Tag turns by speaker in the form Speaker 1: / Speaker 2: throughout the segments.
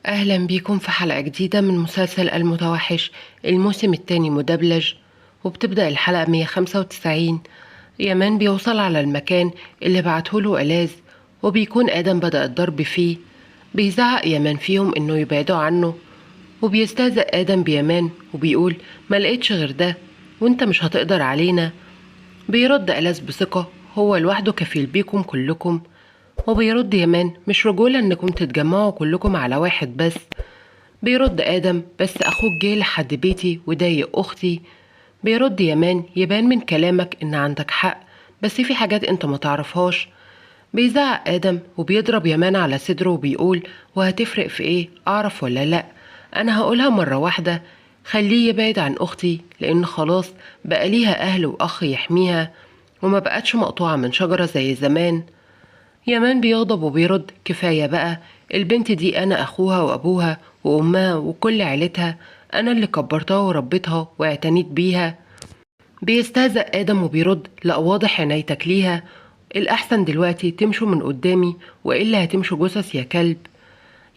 Speaker 1: أهلا بيكم في حلقة جديدة من مسلسل المتوحش الموسم الثاني مدبلج. وبتبدأ الحلقة 195. يامان بيوصل على المكان اللي بعتهوله ألاز، وبيكون آدم بدأ الضرب فيه. بيزعق يامان فيهم إنه يبعدوا عنه، وبيستهزأ آدم بيامان وبيقول ما لقيتش غير ده وانت مش هتقدر علينا. بيرد ألاز بثقة هو لوحده كفيل بيكم كلكم. وبيرد يامان مش رجولة انكم تتجمعوا كلكم على واحد بس. بيرد آدم بس أخوك جه لحد بيتي وضايق أختي. بيرد يامان يبان من كلامك إن عندك حق، بس في حاجات أنت ما تعرفهاش. بيزعق آدم وبيضرب يامان على صدره وبيقول وهتفرق في إيه أعرف ولا لأ؟ أنا هقولها مرة واحدة، خليه يبعد عن أختي لأن خلاص بقى ليها أهل وأخ يحميها، وما بقتش مقطوعة من شجرة زي زمان. يامان بيغضب وبيرد كفاية بقى، البنت دي أنا أخوها وأبوها وأمها وكل عيلتها، أنا اللي كبرتها وربيتها واعتنيت بيها. بيستهزأ آدم وبيرد لأ واضح عنايتك ليها، الأحسن دلوقتي تمشوا من قدامي وإلا هتمشوا جثث يا كلب.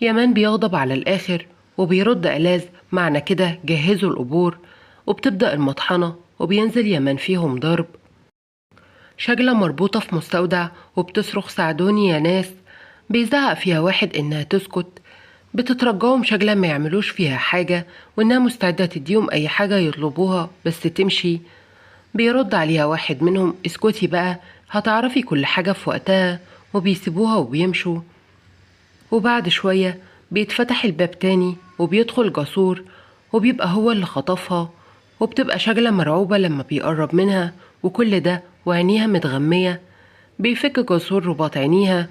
Speaker 1: يامان بيغضب على الآخر وبيرد ألاز معنى كده جهزوا القبور. وبتبدأ المطحنة وبينزل يامان فيهم ضرب. شجلة مربوطة في مستودع وبتصرخ ساعدوني يا ناس. بيزعق فيها واحد إنها تسكت. بتترجاهم شجلة ما يعملوش فيها حاجة، وإنها مستعدة تديهم أي حاجة يطلبوها بس تمشي. بيرد عليها واحد منهم اسكتي بقى، هتعرفي كل حاجة في وقتها. وبيسيبوها وبيمشوا. وبعد شوية بيتفتح الباب تاني وبيدخل جسور، وبيبقى هو اللي خطفها. وبتبقى شجلة مرعوبة لما بيقرب منها، وكل ده وعينيها متغمية. بيفك جسور رباط عينيها،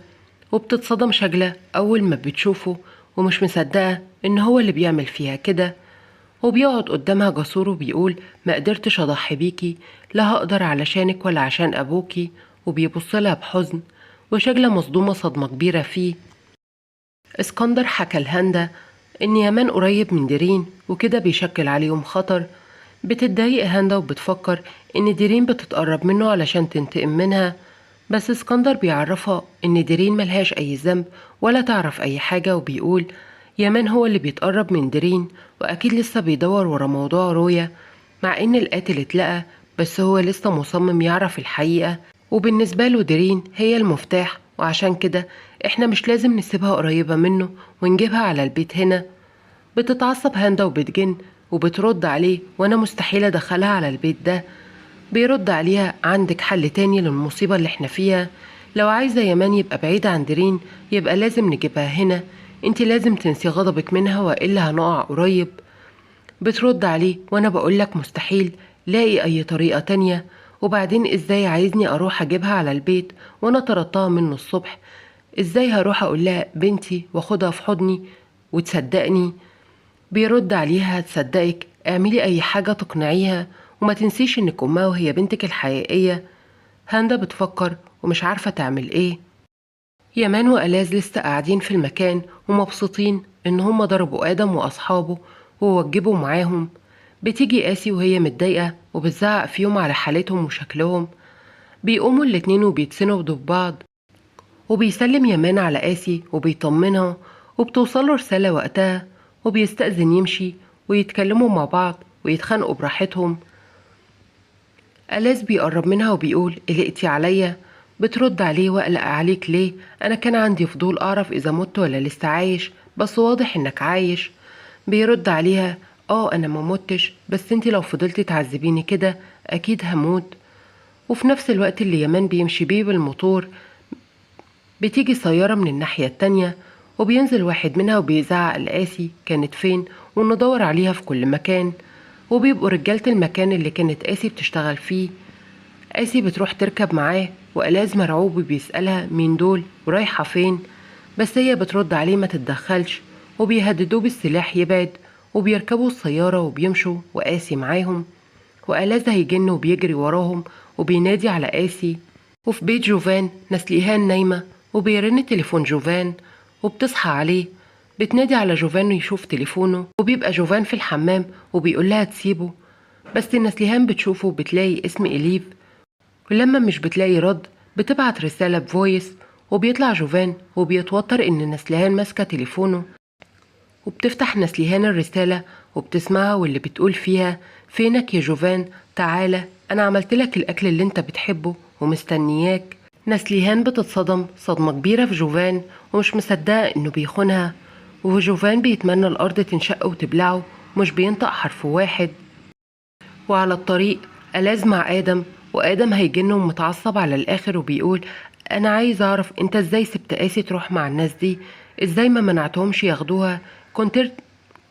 Speaker 1: وبتتصدم شجلة أول ما بتشوفه ومش مصدقة إن هو اللي بيعمل فيها كده. وبيقعد قدامها جسور وبيقول ما قدرتش أضحي بيكي، لا هقدر علشانك ولا عشان أبوكي. وبيبصلها بحزن، وشجلة مصدومة صدمة كبيرة فيه. اسكندر حكى لهاندا إن يامان قريب من ديرين وكده بيشكل عليهم خطر. بتتضايق هاندا وبتفكر إن ديرين بتتقرب منه علشان تنتقم منها، بس اسكندر بيعرفها إن ديرين ملهاش أي ذنب ولا تعرف أي حاجة، وبيقول يامان هو اللي بيتقرب من ديرين وأكيد لسه بيدور ورا موضوع رويا، مع إن القاتل اتلقى بس هو لسه مصمم يعرف الحقيقة. وبالنسبة له ديرين هي المفتاح، وعشان كده احنا مش لازم نسيبها قريبة منه ونجيبها على البيت هنا. بتتعصب هاندا وبتجن وبترد عليه وانا مستحيل ادخلها على البيت ده. بيرد عليها عندك حل تاني للمصيبة اللي احنا فيها؟ لو عايزة يامان يبقى بعيد عن ديرين يبقى لازم نجيبها هنا، انت لازم تنسي غضبك منها وإلا هنقع قريب. بترد عليه وانا بقولك مستحيل لاقي اي طريقة تانية، وبعدين ازاي عايزني اروح اجيبها على البيت وانا طردتها منه الصبح؟ ازاي هروح اقول لها بنتي واخدها في حضني وتصدقني؟ بيرد عليها هتصدقك، اعملي اي حاجة تقنعيها وما تنسيش انك امها وهي بنتك الحقيقية. هاندا بتفكر ومش عارفة تعمل ايه. يامان وألاز لسه قاعدين في المكان ومبسوطين إن هما ضربوا آدم وأصحابه ووجبوا معاهم. بتيجي آسي وهي متضايقة وبتزعق فيهم على حالتهم وشكلهم. بيقوموا الاتنين وبيتسنوا ضد بعض، وبيسلم يامان على آسي وبيطمنها، وبتوصله رسالة وقتها. وبيستأذن يمشي ويتكلموا مع بعض ويتخانقوا براحتهم. ألاز بيقرب منها وبيقول قلقتي عليا؟ بترد عليه وأقلق عليك ليه؟ أنا كان عندي فضول أعرف إذا مت ولا لسه عايش، بس واضح إنك عايش. بيرد عليها أنا ما متش، بس انتي لو فضلتي تعذبيني كده أكيد هموت. وفي نفس الوقت اللي يامان بيمشي بيه بالموتور بتيجي سيارة من الناحية التانية، وبينزل واحد منها وبيزعق لآسي كانت فين وندور عليها في كل مكان. وبيبقوا رجالة المكان اللي كانت آسي بتشتغل فيه. آسي بتروح تركب معاه وألاز مرعوب وبيسألها مين دول ورايحة فين، بس هي بترد عليه ما تتدخلش، وبيهددوه بالسلاح يبعد. وبيركبوا السيارة وبيمشوا وآسي معاهم. وألاز هيجن وبيجري وراهم وبينادي على آسي. وفي بيت جوفان نسليهان نايمة وبيرن تليفون جوفان وبتصحى عليه. بتنادي على جوفان يشوف تليفونه، وبيبقى جوفان في الحمام وبيقول لها تسيبه، بس نسليهان بتشوفه وبتلاقي اسم إليف. ولما مش بتلاقي رد بتبعت رسالة بفويس، وبيطلع جوفان وبيتوتر إن نسليهان ماسكة تليفونه. وبتفتح نسليهان الرسالة وبتسمعها، واللي بتقول فيها: فينك يا جوفان؟ تعالى، أنا عملت لك الأكل اللي أنت بتحبه ومستنياك. نسليهان بتتصدم صدمة كبيرة في جوفان ومش مصدقة إنه بيخونها، وجوفان بيتمنى الأرض تنشق وتبلعه، مش بينطق حرف واحد. وعلى الطريق ألاز مع آدم، وآدم هيجن ومتعصب على الآخر وبيقول: أنا عايز أعرف أنت إزاي سبت آسي تروح مع الناس دي؟ إزاي ما منعتهمش ياخدوها؟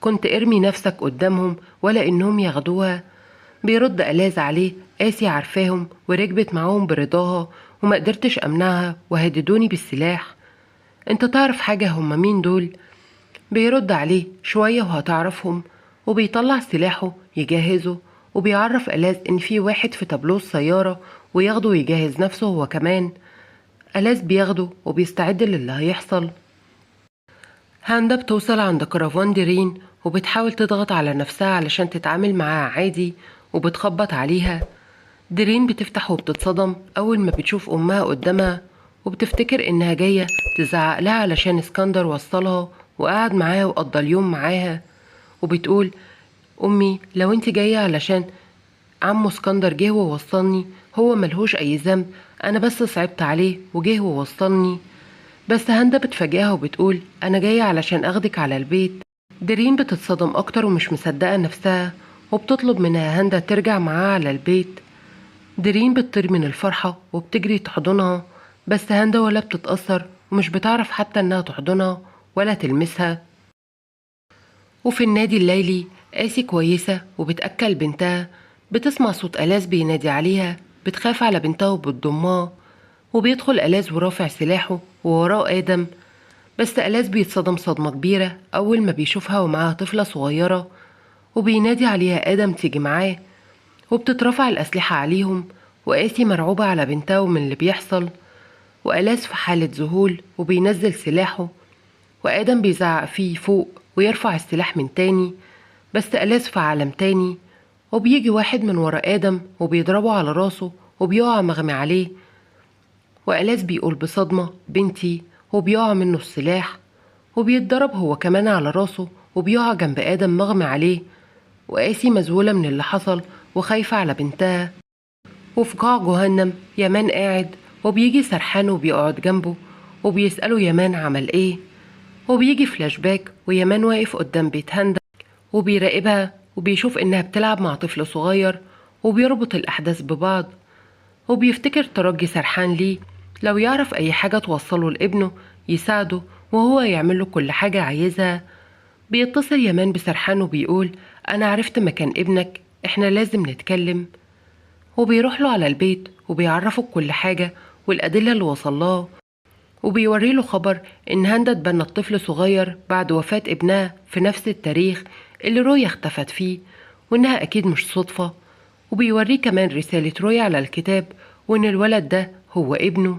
Speaker 1: كنت ارمي نفسك قدامهم ولا إنهم ياخدوها. بيرد ألاز عليه: آسي عارفاهم وركبت معاهم برضاها، وما قدرتش أمنعها وهددوني بالسلاح. أنت تعرف حاجة هما مين دول؟ بيرد عليه: شوية وهتعرفهم. وبيطلع سلاحه يجهزه، وبيعرف ألاز إن في واحد في تابلوه السيارة وياخده ويجهز نفسه هو كمان. ألاز بياخده وبيستعد للي هيحصل. هاندا بتوصل عند كرفان ديرين وبتحاول تضغط على نفسها علشان تتعامل معاها عادي، وبتخبط عليها. ديرين بتفتح وبتتصدم أول ما بتشوف أمها قدامها، وبتفتكر إنها جاية تزعق لها علشان اسكندر وصلها وقعد معاها وقضى اليوم معاها. وبتقول: أمي، لو انت جاية علشان عمو اسكندر جه ووصلني، هو ملهوش أي ذنب، أنا بس صعبت عليه وجه ووصلني. بس هاندا بتفاجئها وبتقول: أنا جاية علشان أخدك على البيت. ديرين بتتصدم أكتر ومش مصدقة نفسها، وبتطلب منها هاندا ترجع معاها على البيت. ديرين بتطير من الفرحة وبتجري تحضنها، بس هاندا ولا بتتأثر ومش بتعرف حتى إنها تحضنها ولا تلمسها. وفي النادي الليلي آسي كويسة وبتأكل بنتها، بتسمع صوت ألاز بينادي عليها، بتخاف على بنتها وبتضمها. وبيدخل ألاز ورافع سلاحه ووراه آدم، بس ألاز بيتصدم صدمة كبيرة أول ما بيشوفها ومعاها طفلة صغيرة، وبينادي عليها آدم تيجي معاه، وبتترفع الأسلحة عليهم. وآسي مرعوبة على بنتها ومن اللي بيحصل، وألاز في حالة ذهول وبينزل سلاحه، وآدم بيزعق فيه فوق ويرفع السلاح من تاني، بس ألاز في عالم تاني. وبيجي واحد من ورا آدم وبيضربه على راسه وبيقع مغمي عليه، وألاز بيقول بصدمة: بنتي. وبيقع منه السلاح، وبيتضرب هو كمان على راسه وبيقع جنب آدم مغمي عليه. وآسي مذهولة من اللي حصل وخايفة على بنتها. وفي قاع جهنم يامان قاعد، وبيجي سرحان وبيقعد جنبه وبيسأله يامان عمل ايه. وبيجي فلاش باك ويامان واقف قدام بيت هاندا وبيراقبها، وبيشوف إنها بتلعب مع طفل صغير، وبيربط الأحداث ببعض. وبيفتكر ترجي سرحان ليه لو يعرف أي حاجة توصله لابنه يساعده وهو يعمله كل حاجة عايزها. بيتصل يامان بسرحان وبيقول: أنا عرفت مكان ابنك، إحنا لازم نتكلم. وبيروح له على البيت وبيعرفه كل حاجة والأدلة اللي وصلها، وبيوري له خبر إن هاندا اتبنت طفل صغير بعد وفاة ابنها في نفس التاريخ اللي رويا اختفت فيه، وإنها أكيد مش صدفة. وبيوريه كمان رسالة رويا على الكتاب وإن الولد ده هو ابنه.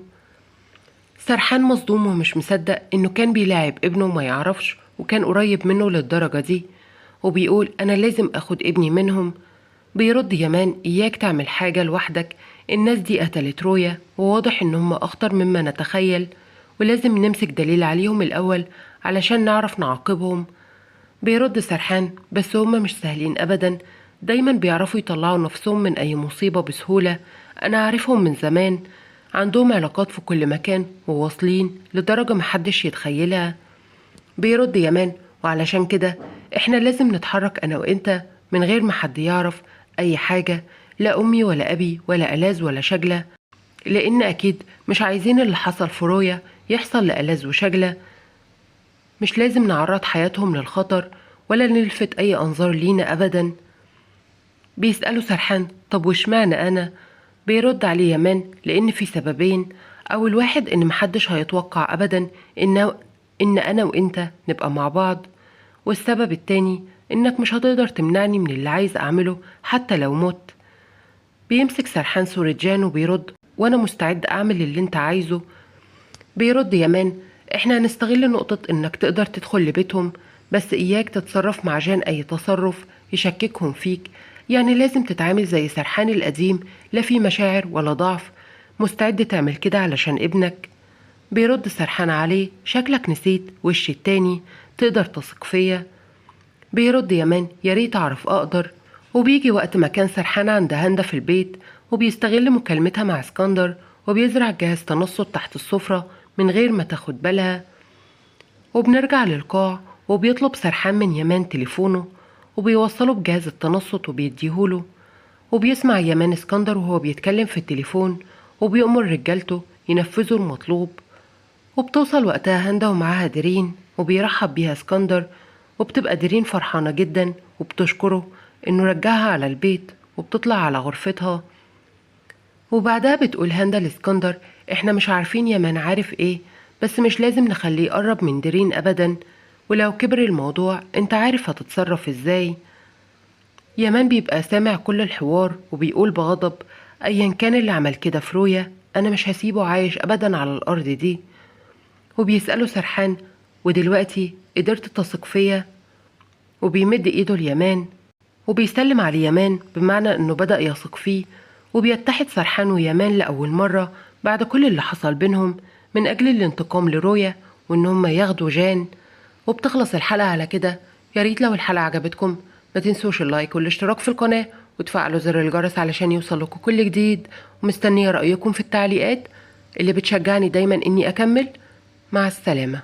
Speaker 1: سرحان مصدوم ومش مصدق إنه كان بيلاعب ابنه وما يعرفش، وكان قريب منه للدرجة دي. وبيقول: أنا لازم أخد ابني منهم. بيرد يامان: إياك تعمل حاجة لوحدك، الناس دي قتلت رويا وواضح إنهم أخطر مما نتخيل، ولازم نمسك دليل عليهم الأول علشان نعرف نعاقبهم. بيرد سرحان: بس هما مش سهلين أبدا، دايما بيعرفوا يطلعوا نفسهم من أي مصيبة بسهولة، أنا عارفهم من زمان، عندهم علاقات في كل مكان وواصلين لدرجة محدش يتخيلها. بيرد يامان: وعلشان كده احنا لازم نتحرك أنا وإنت من غير ما حد يعرف أي حاجة، لا أمي ولا أبي ولا ألاز ولا شجلة، لأن أكيد مش عايزين اللي حصل في رويا يحصل لألاز وشجلة. مش لازم نعرض حياتهم للخطر ولا نلفت أي أنظار لينا أبدا. بيسألوا سرحان: طب واشمعنى أنا؟ بيرد عليه يامان: لأن في سببين، أول واحد إن محدش هيتوقع أبدا إن أنا وإنت نبقى مع بعض، والسبب التاني إنك مش هتقدر تمنعني من اللي عايز أعمله حتى لو مت. بيمسك سرحان صورة جان وبيرد: وأنا مستعد أعمل اللي أنت عايزه. بيرد يامان: إحنا هنستغل نقطة إنك تقدر تدخل لبيتهم، بس إياك تتصرف مع جان أي تصرف يشككهم فيك، يعني لازم تتعامل زي سرحان القديم، لا في مشاعر ولا ضعف، مستعد تعمل كده علشان ابنك. بيرد سرحان عليه: شكلك نسيت وش التاني، تقدر تثق فيا؟ بيرد يامان: يا ريت أعرف أقدر. وبيجي وقت ما كان سرحان عند هندة في البيت، وبيستغل مكالمتها مع اسكندر وبيزرع جهاز تنصت تحت السفرة من غير ما تاخد بالها. وبنرجع للقاع، وبيطلب سرحان من يامان تليفونه وبيوصله بجهاز التنصت وبيديهوله. وبيسمع يامان اسكندر وهو بيتكلم في التليفون، وبيأمر رجالته ينفذوا المطلوب. وبتوصل وقتها هندة ومعاها ديرين، وبيرحب بيها اسكندر، وبتبقى ديرين فرحانة جدا وبتشكره انه رجعها على البيت، وبتطلع على غرفتها. وبعدها بتقول هندة لاسكندر: احنا مش عارفين يامان عارف ايه، بس مش لازم نخليه يقرب من ديرين ابدا، ولو كبر الموضوع انت عارف هتتصرف ازاي. يامان بيبقى سامع كل الحوار وبيقول بغضب: ايا كان اللي عمل كده في رويا، انا مش هسيبه عايش ابدا على الارض دي. وبيسأله سرحان: ودلوقتي قدرت تثق فيا؟ وبيمد ايده ليامان وبيسلم على يامان بمعنى انه بدأ يثق فيه. وبيتحد سرحان ويامان لأول مرة بعد كل اللي حصل بينهم من أجل الانتقام لرويا وإن هم ياخدوا جان. وبتخلص الحلقة على كده. يا ريت لو الحلقة عجبتكم ما تنسوش اللايك والاشتراك في القناة وتفعلوا زر الجرس علشان يوصلكوا كل جديد. ومستنية رأيكم في التعليقات اللي بتشجعني دايما إني أكمل. مع السلامة.